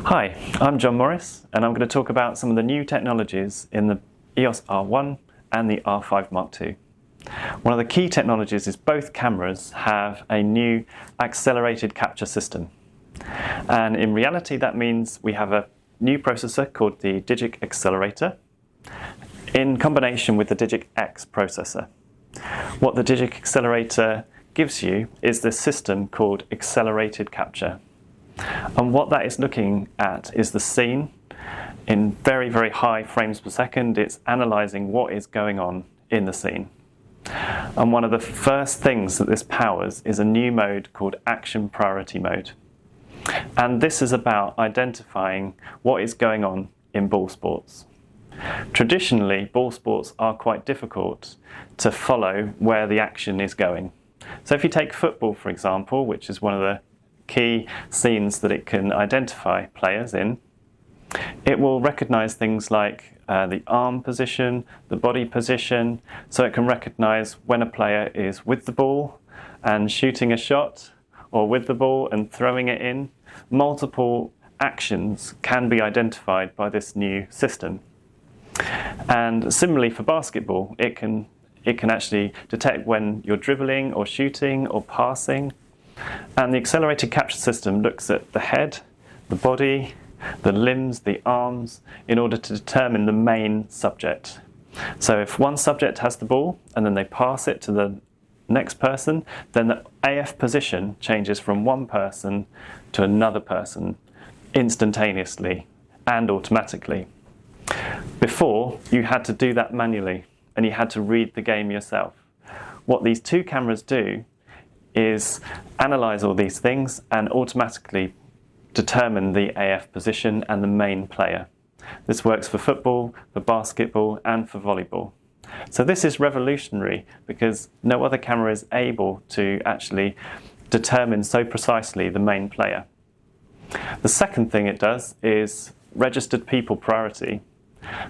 Hi, I'm John Morris, and I'm going to talk about some of the new technologies in the EOS R1 and the R5 Mark II. One of the key technologies is both cameras have a new accelerated capture system. And in reality, that means we have a new processor called the DIGIC Accelerator in combination with the DIGIC X processor. What the DIGIC Accelerator gives you is this system called accelerated capture. And what that is looking at is the scene in very, very high frames per second. It's analysing what is going on in the scene. And one of the first things that this powers is a new mode called action priority mode. And this is about identifying what is going on in ball sports. Traditionally, ball sports are quite difficult to follow where the action is going. So if you take football, for example, which is one of the key scenes that it can identify players in, it will recognise things like the arm position, the body position, so it can recognise when a player is with the ball and shooting a shot, or with the ball and throwing it in. Multiple actions can be identified by this new system. And similarly for basketball, it can actually detect when you're dribbling or shooting or passing. And the accelerated capture system looks at the head, the body, the limbs, the arms, in order to determine the main subject. So if one subject has the ball and then they pass it to the next person, then the AF position changes from one person to another person instantaneously and automatically. Before, you had to do that manually and you had to read the game yourself. What these two cameras do is analyse all these things and automatically determine the AF position and the main player. This works for football, for basketball and for volleyball. So this is revolutionary because no other camera is able to actually determine so precisely the main player. The second thing it does is registered people priority.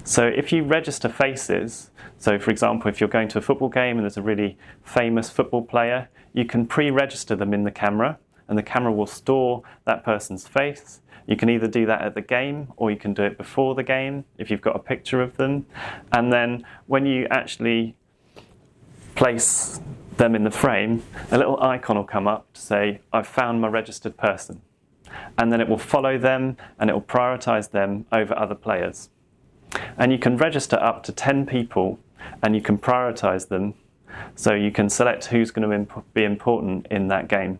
So if you register faces, so for example if you're going to a football game and there's a really famous football player, you can pre-register them in the camera and the camera will store that person's face. You can either do that at the game or you can do it before the game if you've got a picture of them. And then when you actually place them in the frame, a little icon will come up to say, I've found my registered person. And then it will follow them and it will prioritise them over other players. And you can register up to 10 people and you can prioritise them, so you can select who's going to be important in that game.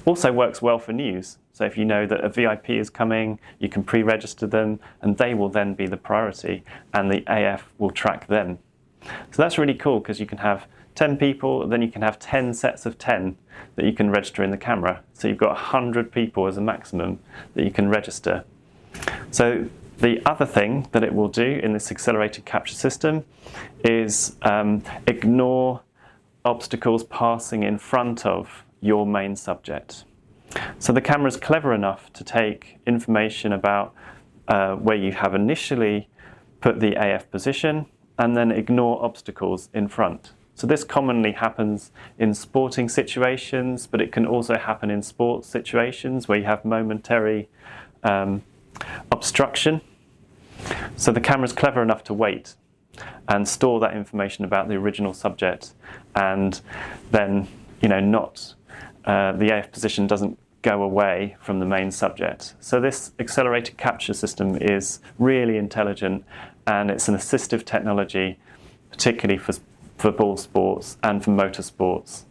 Also works well for news. So if you know that a VIP is coming, you can pre-register them and they will then be the priority and the AF will track them. So that's really cool because you can have 10 people, then you can have 10 sets of 10 that you can register in the camera. So you've got 100 people as a maximum that you can register. So the other thing that it will do in this accelerated capture system is ignore obstacles passing in front of your main subject. So the camera is clever enough to take information about where you have initially put the AF position and then ignore obstacles in front. So this commonly happens in sporting situations, but it can also happen in sports situations where you have momentary obstruction. So the camera is clever enough to wait and store that information about the original subject, and then the AF position doesn't go away from the main subject. So this accelerated capture system is really intelligent and it's an assistive technology, particularly for ball sports and for motor sports.